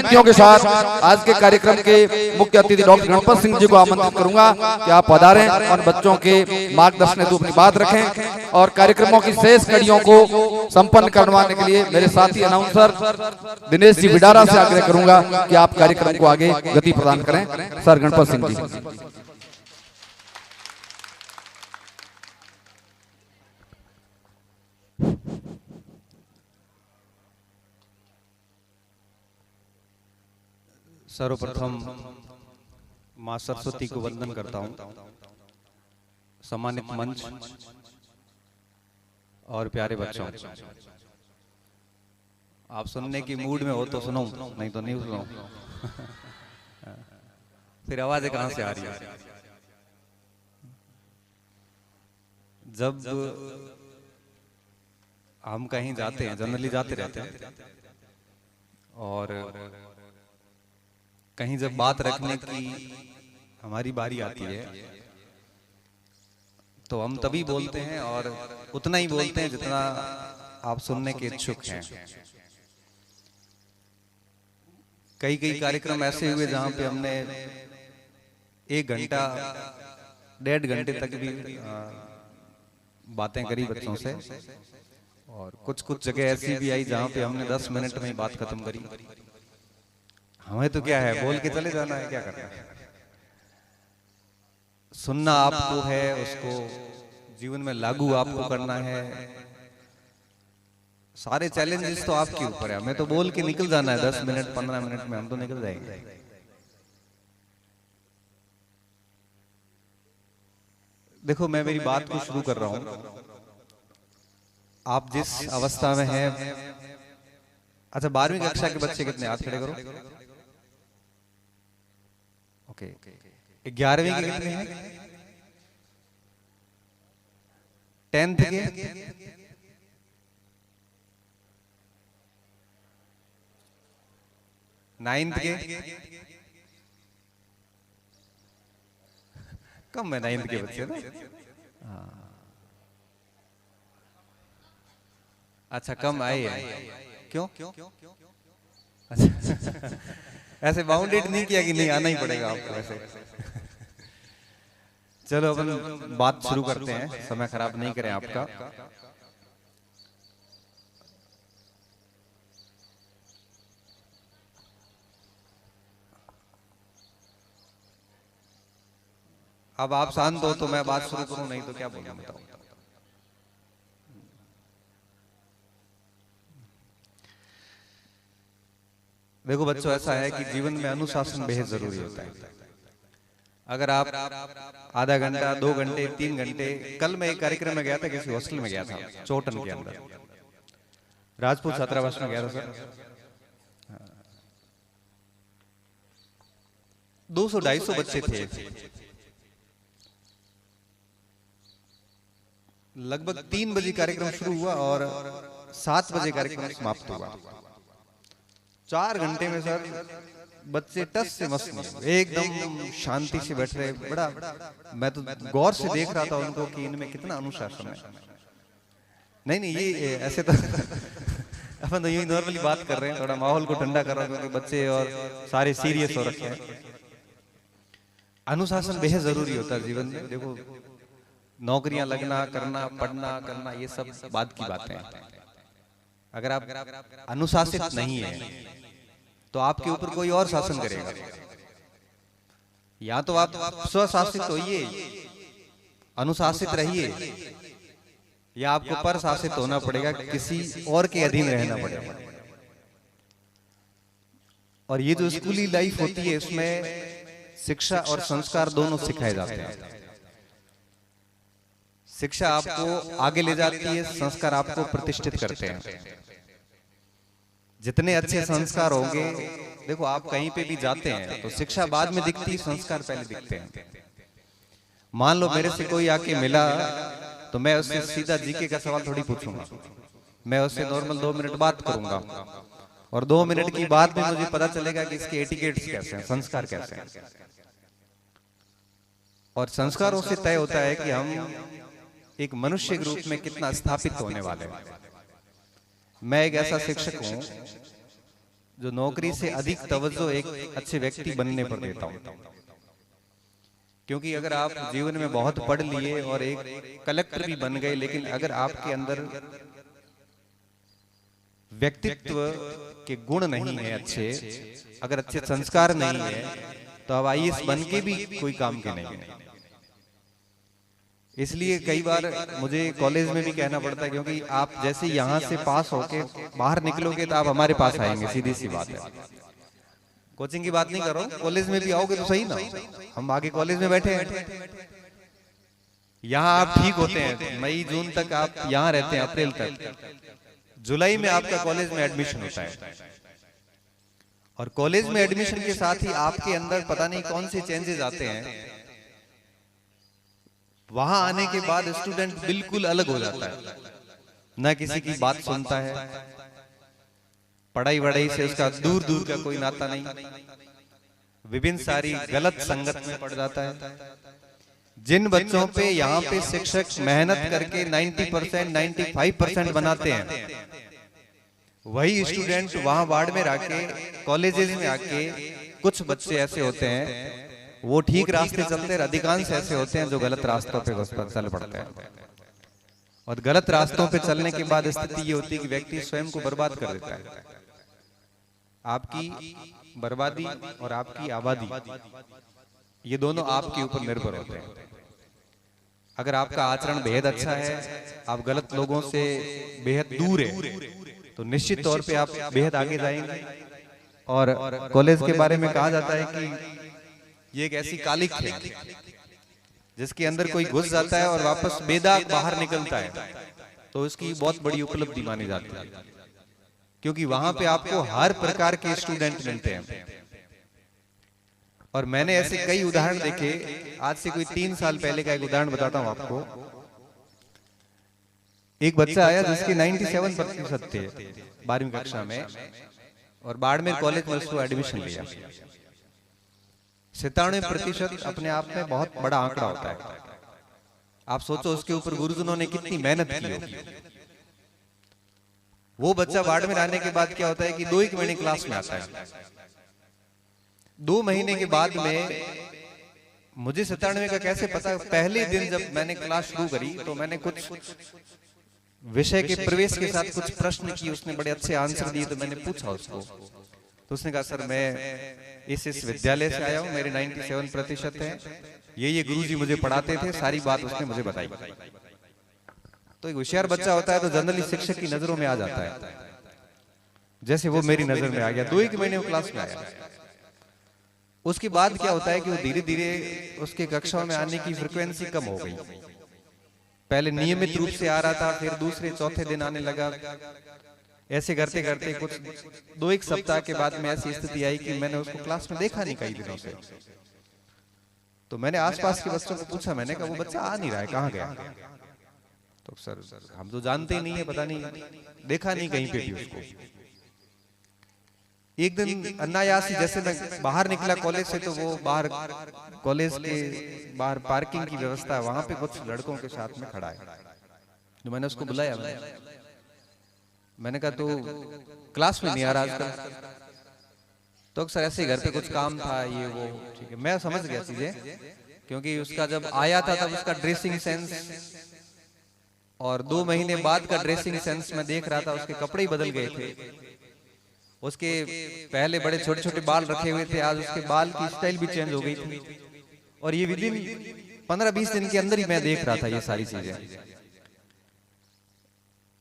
अतिथियों के साथ आज के कार्यक्रम के मुख्य अतिथि डॉक्टर गणपत सिंह जी को आमंत्रित करूंगा कि आप पधारें और बच्चों के मार्गदर्शन हेतु अपनी बात रखें और कार्यक्रमों की शेष कड़ियों को संपन्न करवाने के लिए मेरे साथी अनाउंसर दिनेश जी बिडारा से आग्रह करूंगा कि आप कार्यक्रम को आगे गति प्रदान करें। सर गणपत सिंह जी। सर्वप्रथम मां सरस्वती को वंदन करता हूं। सम्मानित मंच और प्यारे बच्चों, आप सुनने की मूड में हो तो सुनो, नहीं तो नहीं सुनो। फिर आवाजें कहां से आ रही है? जब हम कहीं जाते हैं, जनरली जाते रहते हैं, और कहीं जब बात रखने की हमारी बारी आती है तो हम तभी बोलते हैं और उतना ही बोलते हैं जितना आप सुनने के इच्छुक हैं। कई कार्यक्रम ऐसे हुए जहां पे हमने 1 घंटा 1.5 घंटे तक भी बातें करी बच्चों से, और कुछ जगह ऐसी भी आई जहां पे हमने 10 मिनट में ही बात खत्म करी। हमें तो क्या है, बोल के चले जाना है, क्या करना है। सुनना आपको है, उसको जीवन में लागू आपको करना है। सारे चैलेंजेस तो आपके ऊपर है। हमें तो बोल के निकल जाना है, 10 मिनट 15 मिनट में हम तो निकल जाएंगे। देखो, मैं मेरी बात को शुरू कर रहा हूं। आप जिस अवस्था में हैं, अच्छा 12वीं कक्षा के बच्चे कितने, हाथ खड़े करो। ओके, 11वीं के कितने हैं? 10th के? 9th के? कम है 9th के बच्चे ना। अच्छा, कम आए हैं। क्यों? अच्छा ऐसे बाउंडेड नहीं किया कि नहीं आना ही पड़ेगा आपको ऐसे। चलो अपन बात शुरू करते हैं, समय खराब नहीं करें आपका। अब आप शांत हो तो मैं बात शुरू करूं, नहीं तो क्या बोलूं बताओ। देखो बच्चों, ऐसा है कि जीवन में अनुशासन बेहद जरूरी होता है। अगर आप आधा घंटा 2 घंटे 3 घंटे, कल मैं एक कार्यक्रम में गया था, किसी हॉस्टल में गया था चोटन के अंदर, राजपूत छात्रावास में गया था सर। 200-250 बच्चे थे, लगभग 3 बजे कार्यक्रम शुरू हुआ और 7 बजे कार्यक्रम समाप्त हुआ। 4 घंटे में सर बच्चे टस से मस्त एकदम शांति से बैठ रहे। बड़ा मैं तो गौर से देख रहा था उनको कि इनमें कितना अनुशासन है। नहीं ये ऐसे तो अपन तो यही नॉर्मली बात कर रहे हैं, थोड़ा माहौल को ठंडा कर रहे हैं क्योंकि बच्चे और सारे सीरियस हो रखे हैं। अनुशासन बेहद जरूरी होता है जीवन में। देखो, नौकरियां लगना, करना, पढ़ना, करना, ये सब बाद की बातें हैं। अगर आप अनुशासित नहीं है तो आपके ऊपर कोई और शासन करेगा। या तो आप स्वशासित होइए, अनुशासित रहिए, या आपको परशासित होना पड़ेगा, किसी और के अधीन रहना पड़ेगा। और ये जो स्कूली लाइफ होती है, इसमें शिक्षा और संस्कार दोनों सिखाए जाते हैं। शिक्षा आपको आगे ले जाती है, संस्कार आपको प्रतिष्ठित करते हैं। जितने अच्छे संस्कार होंगे, देखो आप कहीं पे भी जाते हैं तो शिक्षा बाद में दिखती, संस्कार पहले दिखते हैं। मान लो मेरे से कोई आके मिला तो मैं उससे सीधा जीके का सवाल थोड़ी पूछूंगा। मैं उससे नॉर्मल 2 मिनट बात करूंगा और 2 मिनट की बात में मुझे पता चलेगा कि इसके एटिकेट्स कैसे हैं, संस्कार कैसे हैं। और संस्कारों से तय होता है कि हम एक मनुष्य के रूप में कितना स्थापित होने वाले हैं। मैं एक ऐसा शिक्षक हूं जो नौकरी से अधिक तवज्जो एक अच्छे व्यक्ति बनने पर देता हूं। क्योंकि अगर आप जीवन में बहुत पढ़ लिए और एक कलेक्टर भी बन गए, लेकिन अगर आपके अंदर व्यक्तित्व के गुण नहीं है अच्छे, अगर अच्छे संस्कार नहीं है, तो आप IAS बन के भी कोई काम के नहीं है। इसलिए कई बार मुझे कॉलेज में भी कहना पड़ता है, क्योंकि आप जैसे यहाँ से पास होके बाहर निकलोगे तो आप हमारे पास आएंगे, सीधी सी बात है। कोचिंग की बात नहीं कर रहा हूँ, कॉलेज में भी आओगे तो सही ना। हम आगे कॉलेज में बैठे हैं, यहाँ आप ठीक होते हैं, मई जून तक आप यहाँ रहते हैं, अप्रैल तक, जुलाई में आपका कॉलेज में एडमिशन होता है। और कॉलेज में एडमिशन के साथ ही आपके अंदर पता नहीं कौन से चेंजेस आते हैं। वहां आने के बाद स्टूडेंट बिल्कुल अलग हो जाता है, न किसी की बात सुनता है, पढ़ाई वढ़ाई से उसका दूर दूर का कोई नाता नहीं, विभिन्न सारी गलत संगत में पड़ जाता है। जिन बच्चों पे यहाँ पे शिक्षक मेहनत करके 90% 95% बनाते हैं, वही स्टूडेंट वहां वार्ड में आके कॉलेजेस में आके कुछ बच्चे ऐसे होते हैं वो ठीक रास्ते चलते हैं, अधिकांश ऐसे होते हैं जो गलत रास्तों पे चल पड़ते हैं। और गलत रास्तों पे चलने के बाद स्थिति ये होती है कि व्यक्ति स्वयं को बर्बाद कर देता है। आपकी बर्बादी और आपकी आबादी, ये दोनों आपके ऊपर निर्भर होते हैं। अगर आपका आचरण बेहद अच्छा है, आप गलत लोगों से बेहद दूर है, तो निश्चित तौर पे आप बेहद आगे जाएंगे। और कॉलेज के बारे में कहा जाता है कि ये एक ऐसी कालिक है जिसके अंदर कोई घुस जाता है और वापस बेदाग बाहर निकलता है, तो इसकी बहुत बड़ी उपलब्धि मानी जाती है। क्योंकि वहां पे आपको हर प्रकार के स्टूडेंट मिलते हैं। और मैंने ऐसे कई उदाहरण देखे। आज से कोई 3 साल पहले का एक उदाहरण बताता हूं आपको। एक बच्चा आया जिसके 97% थे 12वीं कक्षा में, और बाड़मेर कॉलेज में उसको एडमिशन लिया। 97% अपने आप में बहुत बड़ा आंकड़ा होता है। आप सोचो उसके ऊपर गुरुजनों ने कितनी मेहनत की होगी। वो बच्चा बाड़मेर आने के बाद क्या होता है कि 2-1 महीने क्लास में आता है। 2 महीने के बाद में मुझे 97 का कैसे पता, पहले दिन जब मैंने क्लास शुरू करी तो मैंने कुछ विषय के प्रवेश के साथ कुछ प्रश्न किए, उसने बड़े अच्छे आंसर दिए। तो मैंने पूछा उसको, तो उसने कहा सर मैं इस विद्यालय से आया हूँ, मेरे 97% हैं, ये गुरुजी मुझे पढ़ाते थे, सारी बात उसने मुझे बताई। तो एक होशियार बच्चा होता है तो जनरली शिक्षक की नजरों में आ जाता है, जैसे वो मेरी नजर में आ गया। 2-1 महीने वो क्लास में आया। उसके बाद क्या होता है कि वो धीरे धीरे उसके कक्षाओं में आने की फ्रिक्वेंसी कम हो गई। पहले नियमित रूप से आ रहा था, फिर दूसरे चौथे दिन आने लगा। ऐसे करते करते कुछ 2-1 सप्ताह के बाद में ऐसी स्थिति आई कि मैंने उसको क्लास में देखा नहीं कई दिनों से। तो मैंने आसपास के बच्चों को पूछा, मैंने कहा वो बच्चा आ नहीं रहा है, कहाँ गया? तो सर हम तो जानते ही नहीं है, पता नहीं, देखा नहीं कहीं पे भी उसको। एक दिन अनायास ही जैसे मैं बाहर निकला कॉलेज से, तो वो बाहर कॉलेज के बाहर पार्किंग की व्यवस्था है, वहां पे कुछ लड़कों के साथ में खड़ा है। तो मैंने उसको बुलाया, मैंने कहा तो क्लास में नहीं आ रहा आजकल? तो सर ऐसे घर पे कुछ काम था, ये वो। ठीक है, मैं समझ गया चीजें, क्योंकि उसका जब आया था तब उसका ड्रेसिंग सेंस और 2 महीने बाद का ड्रेसिंग सेंस मैं देख रहा था, उसके कपड़े ही बदल गए थे। उसके पहले बड़े छोटे छोटे बाल रखे हुए थे, आज उसके बाल की स्टाइल भी चेंज हो गई थी। और ये विदिन 15-20 दिन के अंदर ही मैं देख रहा था ये सारी चीजें।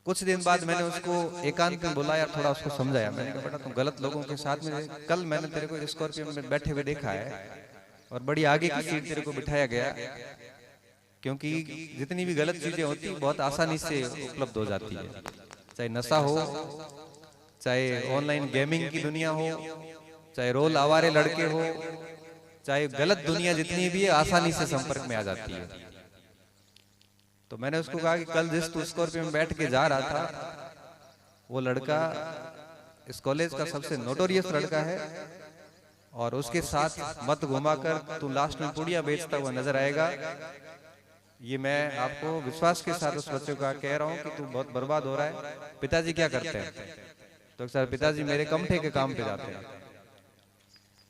कुछ दिन बाद मैंने उसको एकांत में बुलाया, थोड़ा उसको समझाया। मैंने कहा बेटा तुम गलत लोगों के साथ में, कल मैंने तेरे को स्कॉर्पियो में बैठे हुए देखा है और बड़ी आगे की सीट तेरे को बिठाया गया, क्योंकि जितनी भी गलत चीजें होती बहुत आसानी से उपलब्ध हो जाती है। चाहे नशा हो, चाहे ऑनलाइन गेमिंग की दुनिया हो, चाहे रोल आवारे लड़के हो, चाहे गलत दुनिया जितनी भी है, आसानी से संपर्क में आ जाती है। तो मैंने उसको कहा कि कल जिस तू स्कॉर्पियो में बैठ के जा रहा था, वो लड़का इस कॉलेज का सबसे नोटोरियस लड़का है, और उसके साथ मत घुमाकर तू लास्ट में पुड़िया बेचता हुआ नजर आएगा। ये मैं आपको विश्वास के साथ उस बच्चे का कह रहा हूँ कि तू बहुत बर्बाद हो रहा है। पिताजी क्या करते हैं? तो सर पिताजी मेरे कमठे के काम पे जाते हैं।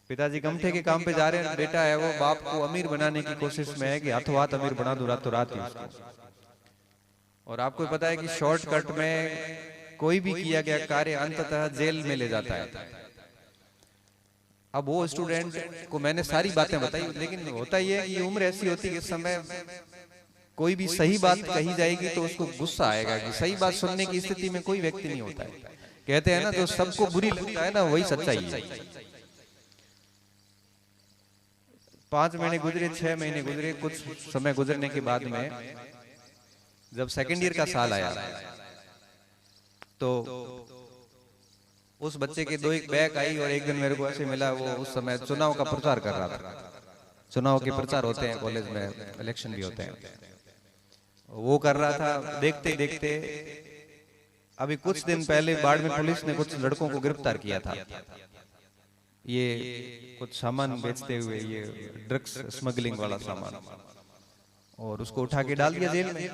पिताजी कमठे के काम पे जा रहे हैं, बेटा है वो बाप को अमीर बनाने की कोशिश में है कि हाथों हाथ अमीर बना दूं रातों रात ही उसको। और आपको पता है कि शॉर्टकट में कोई भी किया गया कार्य अंततः जेल में ले जाता है। अब वो स्टूडेंट को मैंने सारी बातें बताई, लेकिन होता ही है कि उम्र ऐसी होती है कि इस समय कोई भी सही बात कही जाएगी तो उसको गुस्सा आएगा कि सही बात सुनने की स्थिति में कोई व्यक्ति नहीं होता है। कहते हैं ना, जो सबको बुरी लगता है ना वही सच्चाई है। 5 महीने गुजरे, 6 महीने गुजरे, कुछ समय गुजरने के बाद में जब सेकेंड ईयर का साल आया तो उस बच्चे के 2-1 बैग आई और एक दिन मेरे को ऐसे मिला, वो उस समय चुनाव का प्रचार कर रहा था। चुनाव के प्रचार होते हैं कॉलेज में, इलेक्शन भी होते हैं, वो कर रहा था। देखते देखते अभी कुछ दिन पहले बाड़मेर पुलिस ने कुछ लड़कों को गिरफ्तार किया था, ये कुछ सामान बेचते हुए, ये ड्रग्स स्मगलिंग वाला सामान, और उसको उठा के डाल दिया जेल में।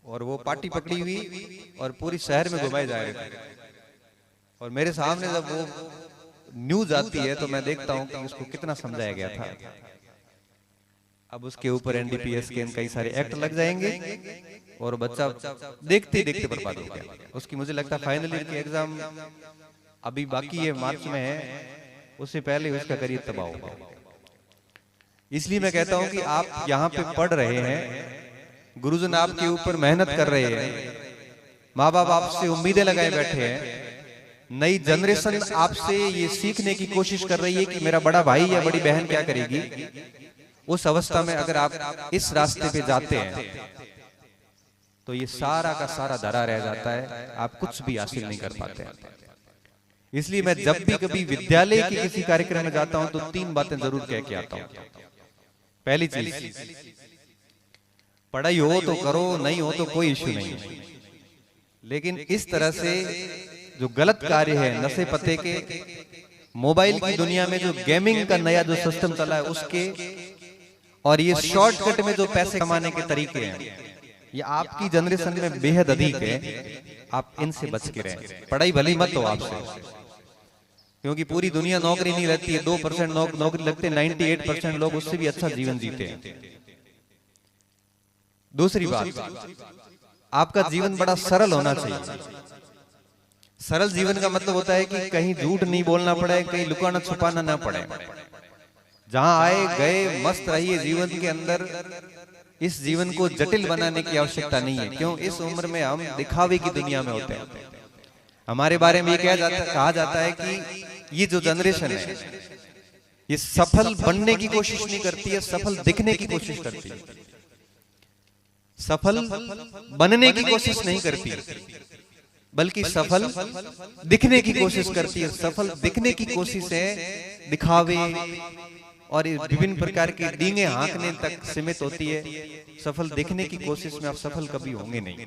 और वो पार्टी पकड़ी हुई और पूरी शहर में घुमाए जा रहे थे। और मेरे सामने जब वो न्यूज आती है तो मैं देखता हूं कि उसको कितना समझाया गया था। अब उसके ऊपर एनडीपीएस के कई सारे एक्ट लग जाएंगे और बच्चा देखते देखते बर्बाद हो गया। उसकी मुझे लगता है फाइनल ईयर की एग्जाम अभी बाकी है, मार्च में है, उससे पहले उसका करियर तबाह होगा। इसलिए मैं कहता हूं कि आप यहाँ पे पढ़ रहे हैं, गुरुजन आपके ऊपर मेहनत कर रहे हैं, माँ बाप आपसे उम्मीदें लगाए बैठे हैं, नई जनरेशन आपसे ये सीखने की कोशिश कर रही है कि मेरा बड़ा भाई या बड़ी बहन क्या करेगी। उस अवस्था में अगर आप इस रास्ते पे जाते हैं तो ये सारा का सारा धरा रह जाता है, आप कुछ भी हासिल नहीं कर पाते हैं। इसलिए मैं जब भी कभी विद्यालय के किसी कार्यक्रम में जाता हूं तो 3 बातें जरूर कह के आता हूं। पहली चीज, पढ़ाई हो तो करो, नहीं हो तो कोई इश्यू नहीं है, लेकिन इस तरह से जो गलत कार्य है, नशे पते के, मोबाइल की दुनिया में जो गेमिंग का नया जो सिस्टम चला है उसके, और ये शॉर्टकट में जो पैसे कमाने के तरीके हैं, ये आपकी जनरेशन में बेहद अधिक है। आप इनसे बच के रहें। पढ़ाई भली मत हो आपसे, क्योंकि पूरी दुनिया नौकरी नहीं रहती है, 2% नौकरी लगते, 98% लोग उससे भी अच्छा जीवन जीते हैं। दूसरी बात, आपका जीवन बड़ा सरल होना चाहिए। सरल जीवन का मतलब होता है कि कहीं झूठ नहीं बोलना पड़े, कहीं लुकाना छुपाना ना पड़े, जहां आए गए मस्त रहिए जीवन के अंदर। इस जीवन को जटिल बनाने की आवश्यकता नहीं है, क्यों? इस उम्र में हम दिखावे की दुनिया में होते हैं। हमारे बारे में ये कहा जाता है कि ये जो जनरेशन है ये सफल बनने की कोशिश नहीं करती है, सफल दिखने की कोशिश करती है। सफल बनने की कोशिश नहीं करती, बल्कि सफल दिखने की कोशिश करती है। सफल दिखने की कोशिश है दिखावे और विभिन्न प्रकार की डींगे हाँकने तक सीमित होती है। सफल दिखने की कोशिश में आप सफल कभी होंगे नहीं।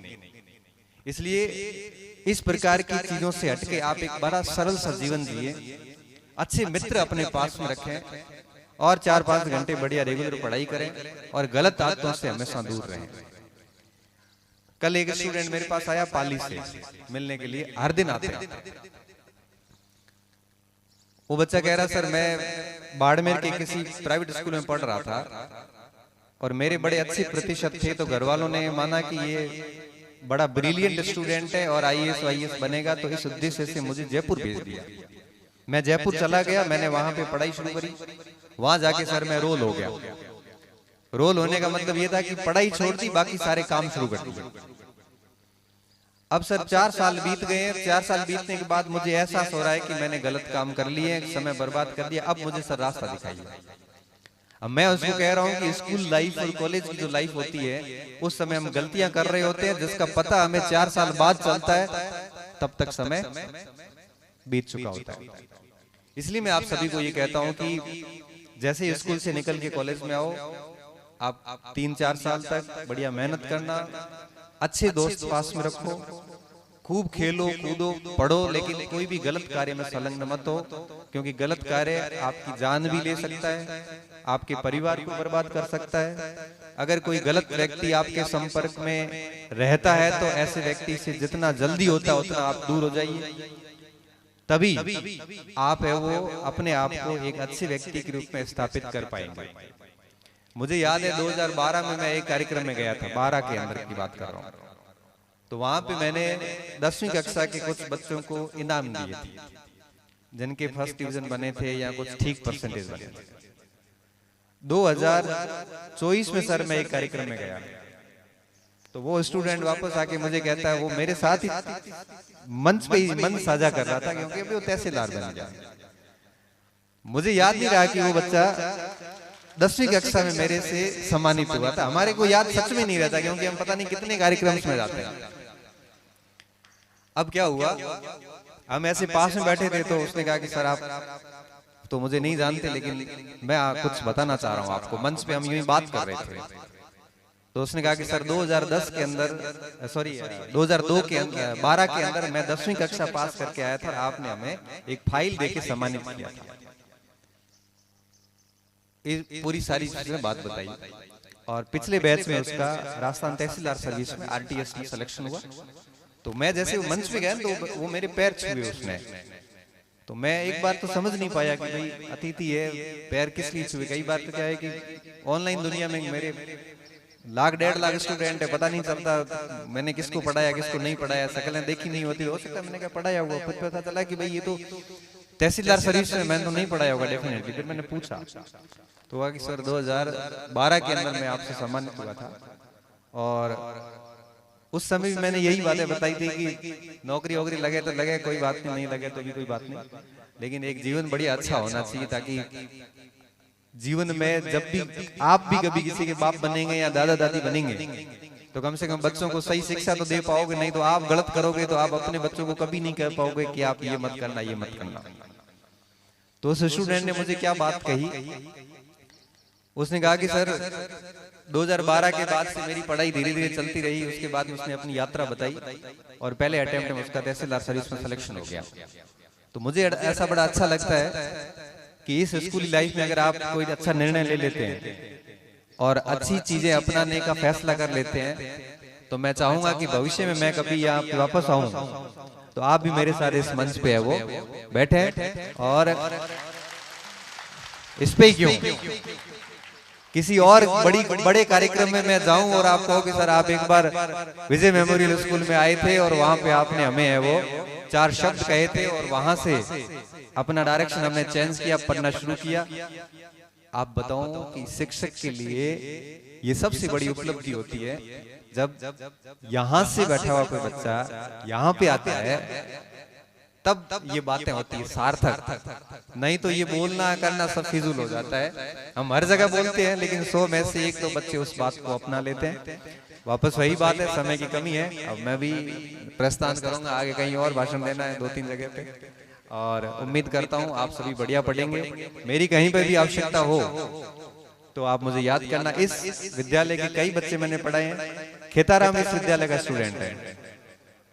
इसलिए इस प्रकार की चीजों से हटके आप एक बड़ा सरल सा जीवन जिए, अच्छे मित्र अपने पास में रखें और 4-5 घंटे बढ़िया रेगुलर पढ़ाई करें और गलत आदतों से हमेशा दूर रहें। कल एक स्टूडेंट मेरे पास आया पाली से मिलने के लिए, हर दिन आते हैं। वो बच्चा कह रहा, सर मैं बाड़मेर के किसी प्राइवेट स्कूल में पढ़ रहा था और मेरे बड़े अच्छे प्रतिशत थे, तो घर वालों ने माना कि ये बड़ा ब्रिलियंट स्टूडेंट है और IAS बनेगा, तो इस उद्देश्य से मुझे जयपुर भेज दिया। मैं जयपुर चला गया, मैंने वहां पे पढ़ाई शुरू करी। वहां जाके सर मैं रोल हो गया। रोल होने का मतलब ये था कि पढ़ाई छोड़ दी, बाकी सारे काम शुरू कर दिए। अब सर 4 साल बीत गए। 4 साल बीतने के बाद मुझे एहसास हो रहा है कि मैंने गलत काम कर लिए, समय बर्बाद कर दिया। अब मुझे सर रास्ता दिखाइए। अब मैं उसको कह रहा हूँ कि स्कूल लाइफ और कॉलेज की जो लाइफ होती है उस समय हम गलतियां कर रहे होते हैं, जिसका पता हमें 4 साल बाद चलता है, तब तक समय बीत चुका होता है। इसलिए मैं आप सभी को ये कहता हूँ कि जैसे स्कूल से निकल के कॉलेज में आओ, आप 3-4 साल तक बढ़िया मेहनत करना, अच्छे दोस्त पास में रखो, खूब खेलो कूदो पढ़ो, लेकिन कोई भी गलत कार्य में संलग्न मत हो, क्योंकि गलत कार्य आपकी जान भी ले सकता है, आपके परिवार को बर्बाद कर सकता है। अगर कोई गलत व्यक्ति आपके संपर्क में रहता है तो ऐसे व्यक्ति से जितना जल्दी होता है उतना आप दूर हो जाइए, तभी आप है वो अपने आप को एक अच्छे व्यक्ति के रूप में स्थापित कर पाएंगे। मुझे याद है 2012 में मैं एक कार्यक्रम में गया था, 12 के अंदर की बात कर रहा हूँ। तो वहां पे मैंने 10वीं कक्षा के कुछ बच्चों को इनाम दिए थे, जिनके फर्स्ट डिवीजन बने थे या कुछ ठीक परसेंटेज बने थे। 2024 में सर मैं एक कार्यक्रम में गया, तो वो स्टूडेंट वापस आके मुझे कहता है, वो मेरे साथ ही मंच पे ही मंच साझा कर रहा था, क्योंकि अभी वो तहसीलदार बन गया। मुझे याद नहीं रहा कि वो बच्चा 10वीं कक्षा में मेरे से सम्मानित हुआ था। हमारे को याद सच में नहीं रहता, क्योंकि हम पता नहीं कितने कार्यक्रम में जाते हैं। अब क्या हुआ, हम ऐसे पास में बैठे थे, तो उसने कहा कि सर आप तो मुझे नहीं जानते, लेकिन मैं कुछ बताना चाह रहा हूँ आपको। मंच पे हम यूं ही बात कर रहे थे, तो उसने कहा कि सर 2010 के अंदर, सॉरी 2002 के अंदर 12 के अंदर मैं 10वीं कक्षा पास करके आया था, आपने हमें एक फाइल देके सम्मानित किया था। पूरी सारी चीजें बात बताई, और पिछले बैच में उसका राजस्थान तहसीलदार सर्विस में आरटीएस में सिलेक्शन हुआ। तो मैं जैसे मंच पे गया तो वो मेरे पैर छुए उसने, तो मैं एक बार तो समझ नहीं पाया कि भाई अतिथि है, पैर किस लिए छुए। कई बार तो क्या है कि ऑनलाइन दुनिया में मेरे 1 लाख 1.5 लाख स्टूडेंट है, पता नहीं चलता मैंने किसको पढ़ाया किसको नहीं पढ़ाया, शक्लें देखी नहीं होती, हो सकता है मैंने क्या पढ़ाया हुआ, फिर पता चला कि भाई ये तो तहसीलदार सर्विस में मैंने तो नहीं पढ़ाया होगा डेफिनेटली। फिर मैंने पूछा तो हुआ कि सर 2012 के अंदर मैं आपसे सम्मानित हुआ था, और उस समय भी मैंने यही बातें बताई थी कि नौकरी वोकरी लगे तो लगे, कोई बात नहीं लगे तो भी कोई बात नहीं, लेकिन एक जीवन बढ़िया अच्छा होना चाहिए, ताकि जीवन में जब भी आप भी कभी किसी के बाप बनेंगे या दादा दादी बनेंगे, तो कम से कम बच्चों को सही शिक्षा तो दे पाओगे। नहीं तो आप गलत करोगे तो आप अपने बच्चों को कभी नहीं कह पाओगे कि आप ये मत करना ये मत करना। तो उस स्टूडेंट ने मुझे क्या बात कही, उसने कहा कि सर 2012 के बाद से मेरी पढ़ाई धीरे धीरे चलती रही, उसके बाद उसने अपनी यात्रा बताई, और पहले अटेम्प्ट में उसका तहसीलदार सर्विस में सिलेक्शन हो गया। तो मुझे ऐसा बड़ा अच्छा लगता है कि इस स्कूली लाइफ में अगर आप कोई अच्छा निर्णय ले लेते हैं और अच्छी चीजें अपनाने का फैसला कर लेते हैं, तो मैं चाहूंगा कि भविष्य में मैं कभी यहाँ पे वापस आऊं तो आप भी मेरे साथ इस मंच पे है वो बैठे, और इस पे क्यों किसी और बड़े कार्यक्रम में मैं जाऊं और आप कहो कि सर आप एक बार विजय मेमोरियल स्कूल में आए थे और वहां पे आपने हमें है वो 4 शब्द कहे थे, और वहां से अपना डायरेक्शन हमने चेंज किया, पढ़ना शुरू किया। आप बताओ कि शिक्षक के लिए ये सबसे बड़ी उपलब्धि होती है जब यहां से बैठा हुआ कोई बच्चा यहाँ पे आता है, तब ये बातें होती है सार्थक। नहीं तो ये बोलना करना सब फिजूल हो जाता है। हम हर जगह बोलते हैं, लेकिन 100 में से 1 तो बच्चे उस बात को अपना लेते हैं। वापस वही बात है, समय की कमी है। अब मैं भी प्रस्थान करूंगा, आगे कहीं और भाषण देना है 2-3 जगह पे, और उम्मीद करता हूँ आप सभी बढ़िया पढ़ेंगे। मेरी कहीं पर भी आवश्यकता हो तो आप मुझे याद करना। इस विद्यालय के कई बच्चे मैंने पढ़ाए हैं, खेताराम इस विद्यालय का स्टूडेंट है।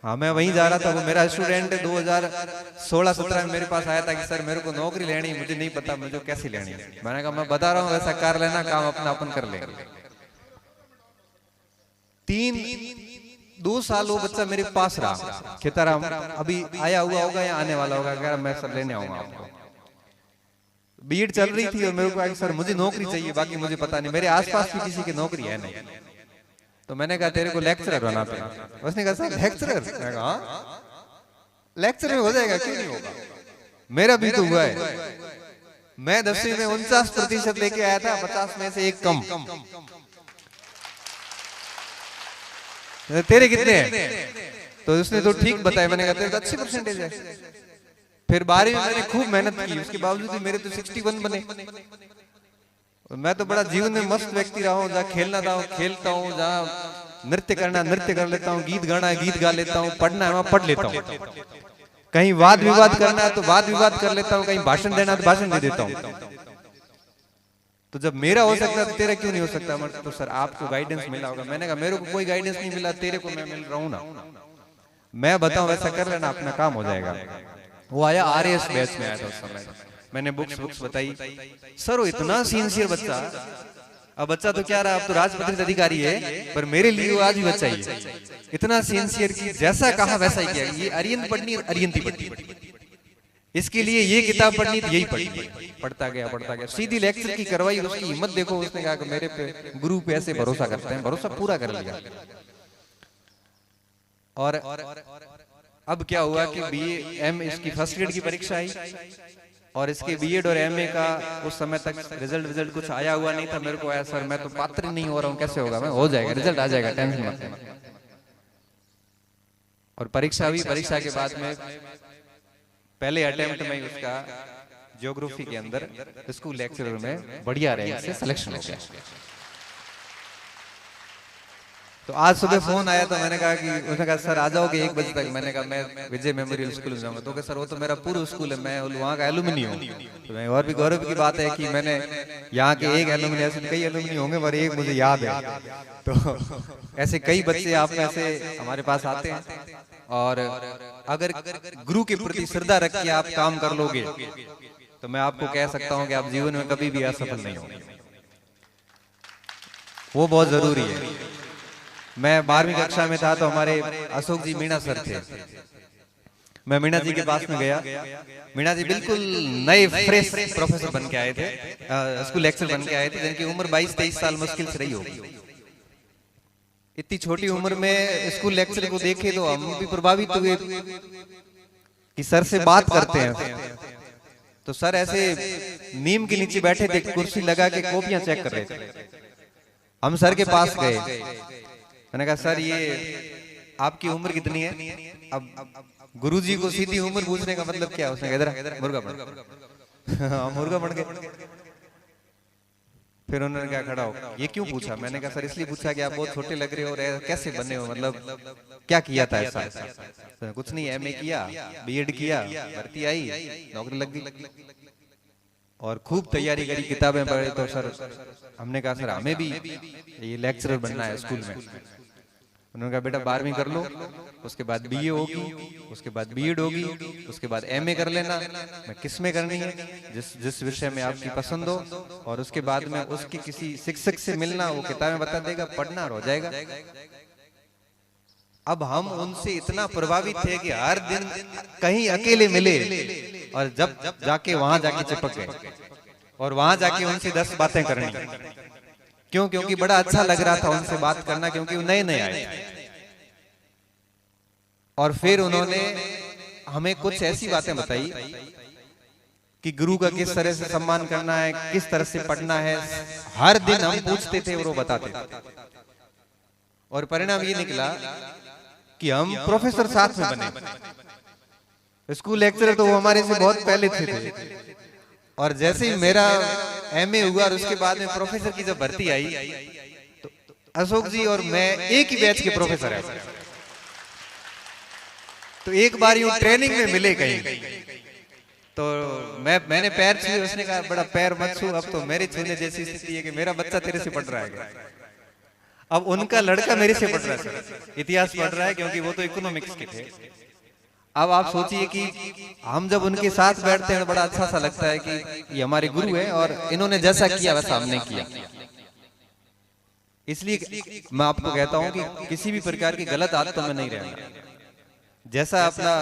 हाँ, मैं वहीं जा रहा था, वो मेरा स्टूडेंट 2016-17 में मेरे पास आया था कि सर मेरे को नौकरी लेनी, मुझे नहीं पता मुझे कैसे लेनी है। मैंने कहा मैं बता रहा हूँ वैसा कर लेना, काम अपना अपन कर लेंगे। 2 साल वो बच्चा मेरे पास रहा, खेताराम अभी आया हुआ होगा या आने वाला होगा, कह मैं सर लेने आऊंगा आपको। बीएड चल रही थी और मेरे को कहा सर मुझे नौकरी चाहिए, बाकी मुझे पता नहीं, मेरे आसपास भी किसी की नौकरी है नहीं। तो मैंने कहा तेरे को लेक्चरर बनाते हैं। उसने कहा सर लेक्चरर? मैं कहा लेक्चरर हो जाएगा, क्यों नहीं होगा, मेरा भी तो हुआ है। मैं 10वीं में 49% लेके आया था, 50 में से 1 कम। तेरे कितने हैं? तो उसने तो ठीक बताया। मैंने कहा तेरे तो अच्छी परसेंटेज है। फिर 12वीं में मैंने खूब मेहनत की, उसके बावजूद भी मेरे तो 61 बने। मैं तो बड़ा जीवन में मस्त व्यक्ति रहा हूँ, जहाँ खेलना था खेलता हूँ, जहाँ नृत्य करना नृत्य कर लेता हूँ, गीत गाना है गीत गा लेता हूँ, पढ़ना है वहाँ पढ़ लेता हूँ, कहीं वाद विवाद करना है तो वाद विवाद कर लेता हूँ, कहीं भाषण देना है तो भाषण दे देता हूँ। तो जब मेरा हो सकता है तो तेरा क्यों नहीं हो सकता? तो सर आपको गाइडेंस मिला होगा। मैंने कहा मेरे को कोई गाइडेंस नहीं मिला, तेरे को मैं मिल रहा हूँ ना। मैं बताऊं वैसा कर लेना, अपना काम हो जाएगा। वो आया RAS बैच में आया था उस समय, मैंने बुक्स बताई, सर वो इतना सिंसियर बच्चा, अब बच्चा तो क्या रहा, अब तो राजपत्रित अधिकारी है, पर मेरे लिए वो आज भी बच्चा ही है। इतना सिंसियर कि जैसा कहा वैसा ही किया। ये अरियंत पढ़नी, अरियंती पढ़नी, इसके लिए ये किताब पढ़नी तो यही पढ़नी। पढ़ता गया सीधी लेक्चर की करवाई। उसकी हिम्मत देखो, उसने कहा कि मेरे पे गुरु पे ऐसे भरोसा करते हैं, भरोसा पूरा कर लिया। और अब क्या हुआ कि BA इसकी फर्स्ट ग्रेड की परीक्षा आई, और इसके B.Ed और MA का उस समय तक रिजल्ट कुछ आया हुआ नहीं था। मेरे को आया, सर मैं तो पात्र नहीं हो रहा हूँ, कैसे होगा? मैं हो जाएगा, रिजल्ट आ जाएगा, टेंशन मत लेना। और परीक्षा हुई, परीक्षा के बाद में पहले अटेम्प्ट में उसका ज्योग्राफी के अंदर स्कूल लेक्चरर में बढ़िया रैंक से सिलेक्शन हो गया। तो आज सुबह फोन आया तो मैंने कहा कि, उसने कहा सर आ जाओगे 1 बजे तक। मैंने कहा मैं विजय मेमोरियल स्कूल में जाऊंगा। तो कहा सर वो तो मेरा पूरा स्कूल है, मैं वहाँ का एलुमनी हूँ। तो मैं, और भी गौरव की बात है कि मैंने यहाँ के एक एलुमनी, ऐसे कई एलुमनी होंगे पर एक मुझे याद है। तो ऐसे कई बच्चे आप में से हमारे पास आते हैं, और अगर गुरु के प्रति श्रद्धा रख के आप काम कर लोगे तो मैं आपको कह सकता हूँ कि आप जीवन में कभी भी असफल नहीं होंगे। वो बहुत जरूरी है। मैं 12वीं कक्षा में था तो हमारे अशोक जी मीणा सर थे। मैं मीणा जी के पास में गया। मीणा जी बिल्कुल नए फ्रेश प्रोफेसर बन के आए थे, स्कूल लेक्चर बन के आए थे, जिनकी उम्र 22-23 साल मुश्किल से रही होगी। इतनी छोटी उम्र में स्कूल लेक्चर को देखे तो हम भी प्रभावित हुए कि सर से बात करते हैं। तो सर ऐसे नीम के नीचे बैठे थे, कुर्सी लगा के कॉपियां चेक कर रहे थे। हम सर के पास गए, मैंने कहा सर ये आपकी उम्र कितनी है? अब गुरुजी को सीधी उम्र पूछने का मतलब क्या? उसने कहा इधर मुर्गा बन। मुर्गा बन गए। फिर उन्होंने क्या खड़ा हो, ये क्यों पूछा? मैंने कहा सर इसलिए पूछा कि आप बहुत छोटे लग रहे हो, और कैसे बने हो, मतलब क्या किया था ऐसा? तो कुछ नहीं, MA किया, B.Ed किया, भर्ती आई, नौकरी लग गई, और खूब तैयारी करी, किताबें पढ़ी। तो सर हमने कहा सर हमें भी ये लेक्चरर बनना है स्कूल में। उन्होंने कहा बेटा 12वीं कर लो, उसके बाद BA होगी, उसके बाद B.Ed होगी, उसके बाद MA कर लेना। मैं किस में करनी है? जिस विषय में आपकी पसंद हो, और उसके बाद में उसकी किसी शिक्षक से मिलना, वो किताबें बता देगा, पढ़ना और हो जाएगा। अब हम उनसे इतना प्रभावित थे कि हर दिन कहीं अकेले मिले, और जब जाके वहां जाके चिपक गए, और वहां जाके उनसे 10 बातें करनी। क्यों? क्योंकि बड़ा अच्छा लग रहा था उनसे बात करना, क्योंकि वो नए आए थे। और फिर उन्होंने हमें कुछ ऐसी बातें बताई कि गुरु का किस तरह से सम्मान करना है, किस तरह से पढ़ना है। हर दिन हम पूछते थे और वो बताते थे, और परिणाम ये निकला कि हम प्रोफेसर साथ में बने। स्कूल लेक्चरर तो वो हमारे से बहुत पहले थे। और जैसे ही मेरा MA हुआ और उसके बाद में प्रोफेसर की जब भर्ती आई, तो अशोक जी और मैं एक ही बैच के प्रोफेसर हैं। तो एक बार यूं ट्रेनिंग में मिले कहीं, तो मैंने पैर छुए, उसने कहा बड़ा पैर मत छू, अब तो मेरे छूने जैसी स्थिति है कि मेरा बच्चा तेरे से पढ़ रहा है। अब उनका लड़का मेरे से पढ़ रहा है, इतिहास पढ़ रहा है, क्योंकि वो तो इकोनॉमिक्स के थे। अब आप सोचिए कि हम जब उनके साथ बैठते हैं बड़ा अच्छा सा लगता है कि ये हमारे गुरु हैं, और इन्होंने जैसा किया वैसा हमने किया। इसलिए मैं आपको कहता हूं कि किसी भी प्रकार की गलत आदतों में नहीं रहना। जैसा अपना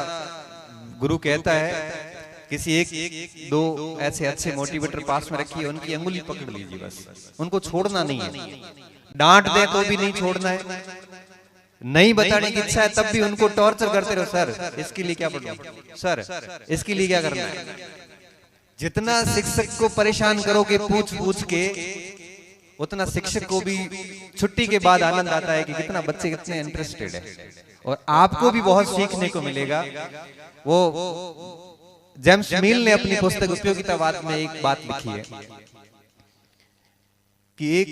गुरु कहता है, किसी एक दो ऐसे अच्छे मोटिवेटर पास में रखिए, उनकी अंगुली पकड़ लीजिए, बस उनको छोड़ना नहीं है। डांट दे तो भी नहीं छोड़ना है, नहीं बताने की इच्छा है तब भी उनको टॉर्चर करते रहो। सर इसके लिए क्या पढ़ो, सर इसके लिए क्या करना है। जितना शिक्षक को परेशान करोगे पूछ पूछ के, उतना शिक्षक को भी छुट्टी के बाद आनंद आता है कि कितना बच्चे कितने इंटरेस्टेड है, और आपको भी बहुत सीखने को मिलेगा। वो जेम्स मिल ने अपनी पुस्तक उपयोगितावाद में एक बात लिखी है कि एक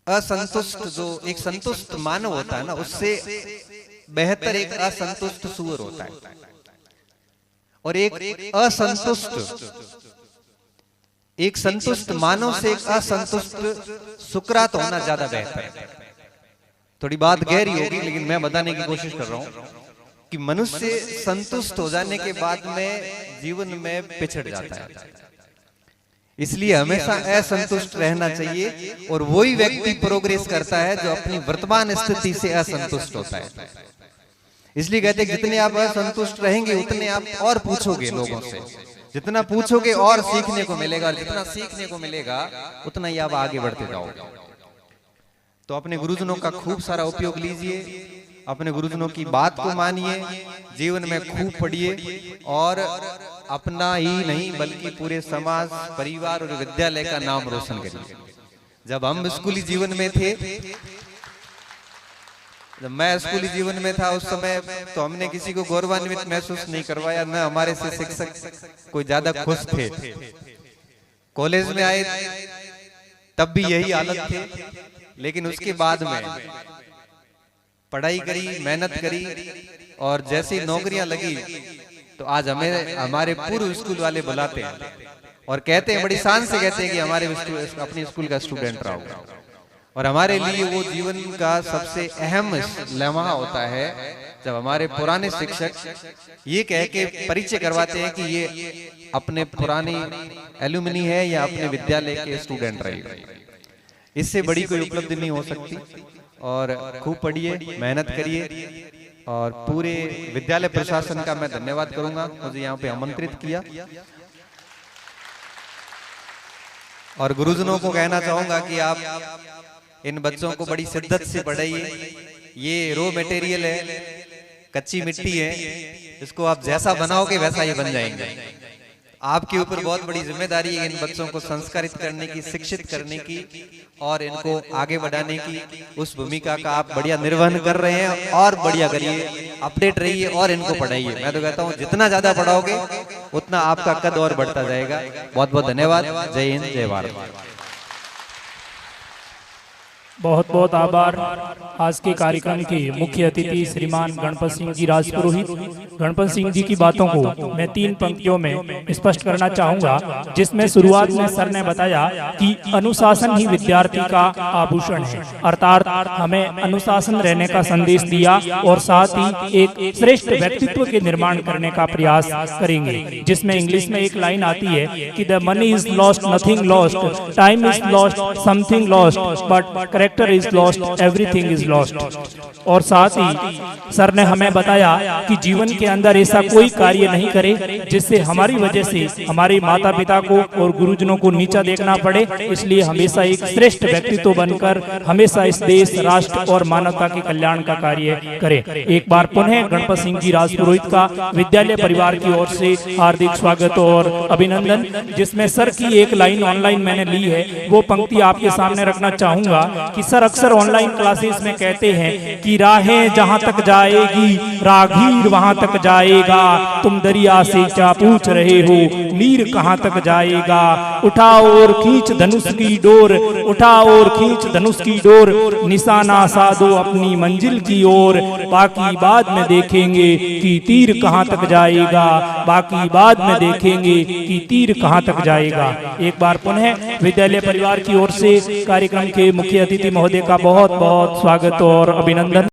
असंतुष्ट, जो एक संतुष्ट मानव होता है ना, उससे बेहतर एक असंतुष्ट सूअर होता है, और एक संतुष्ट मानव से एक असंतुष्ट सुकरात होना ज्यादा बेहतर है। थोड़ी बात गहरी होगी, लेकिन मैं बताने की कोशिश कर रहा हूं कि मनुष्य संतुष्ट हो जाने के बाद में जीवन में पिछड़ जाता है। इसलिए हमेशा असंतुष्ट रहना चाहिए, और वही व्यक्ति प्रोग्रेस करता है जो अपनी वर्तमान स्थिति से असंतुष्ट होता है। इसलिए कहते हैं जितने आप असंतुष्ट रहेंगे उतने आप और पूछोगे लोगों से, जितना पूछोगे और सीखने को मिलेगा, और जितना सीखने को मिलेगा उतना ही आप आगे बढ़ते जाओगे। तो अपने गुरुजनों का खूब सारा उपयोग लीजिए, अपने गुरुजनों की बात को मानिए, जीवन में खूब पढ़िए, और अपना ही नहीं बल्कि पूरे समाज, परिवार और विद्यालय का नाम रोशन करिए। जब हम स्कूली जीवन में थे, जब मैं स्कूली जीवन में था उस समय तो हमने किसी को गौरवान्वित महसूस नहीं करवाया, न हमारे से शिक्षक कोई ज्यादा खुश थे। कॉलेज में आए तब भी यही हालत थे, लेकिन उसके बाद में पढ़ाई करी, मेहनत करी, और जैसी नौकरियां लगी तो आज हमें हमारे पूर्व स्कूल वाले बुलाते हैं और कहते हैं, बड़ी शान से कहते हैं कि हमारे अपने स्कूल का स्टूडेंट रहा होगा। और हमारे लिए वो जीवन का सबसे अहम लम्हा होता है जब हमारे पुराने शिक्षक ये कह के परिचय करवाते हैं कि ये अपने पुरानी एलुमनी है या अपने विद्यालय के स्टूडेंट रहे। इससे बड़ी कोई उपलब्धि नहीं हो सकती। और खूब पढ़िए, मेहनत करिए, और पूरे विद्यालय प्रशासन का मैं धन्यवाद करूंगा, मुझे यहाँ पे आमंत्रित किया। और गुरुजनों को कहना चाहूंगा कि आप इन बच्चों को बड़ी शिद्दत से पढ़ाइए। ये रॉ मटेरियल है, कच्ची मिट्टी है, इसको आप जैसा बनाओगे वैसा ये बन जाएंगे। आपके ऊपर बहुत बड़ी जिम्मेदारी है इन बच्चों को संस्कारित करने की, शिक्षित करने की, और इनको आगे बढ़ाने की। उस भूमिका का आप बढ़िया निर्वहन कर रहे हैं, और बढ़िया करिए, अपडेट रहिए और इनको पढ़ाइए। मैं तो कहता हूँ जितना ज्यादा पढ़ाओगे उतना आपका कद और बढ़ता जाएगा। बहुत बहुत धन्यवाद। जय हिंद, जय भारत। बहुत बहुत आभार। आज के कार्यक्रम के मुख्य अतिथि श्रीमान गणपत सिंह जी राजपुरोहित। गणपत सिंह जी की बातों को मैं 3 पंक्तियों में स्पष्ट करना चाहूंगा, जिसमें शुरुआत में सर ने बताया कि अनुशासन ही विद्यार्थी का आभूषण है, अर्थात हमें अनुशासन रहने का संदेश दिया, और साथ ही एक श्रेष्ठ व्यक्तित्व के निर्माण करने का प्रयास करेंगे। जिसमें इंग्लिश में एक लाइन आती है कि the money is lost, nothing lost, time is lost, something lost, but is lost, everything is lost। और साथ ही सर ने हमें बताया कि जीवन के अंदर ऐसा कोई कार्य नहीं करे जिससे हमारी वजह से हमारे माता पिता को और गुरुजनों को नीचा देखना पड़े। इसलिए हमेशा एक श्रेष्ठ व्यक्तित्व बनकर हमेशा इस देश, राष्ट्र और मानवता के कल्याण का कार्य करें। एक बार पुनः गणपत सिंह जी राजपुरोहित का विद्यालय परिवार की ओर से हार्दिक स्वागत और अभिनंदन। जिसमें सर की एक लाइन ऑनलाइन मैंने ली है, वो पंक्ति आपके सामने रखना चाहूंगा कि सर अक्सर ऑनलाइन क्लासेस में कहते हैं कि राहें जहां तक जाएगी रागीर वहां तक जाएगा, तुम दरिया से क्या पूछ रहे हो, नीर कहां तक जाएगा। उठाओ और खींच धनुष की डोर, उठाओ और खींच धनुष की डोर, निशाना साधो अपनी मंजिल की ओर, बाकी बाद में देखेंगे कि तीर कहां तक जाएगा, बाकी बाद में देखेंगे कि तीर कहां तक जाएगा। एक बार पुनः विद्यालय परिवार की ओर से कार्यक्रम के मुख्य अतिथि महोदय का बहुत बहुत स्वागत और अभिनंदन।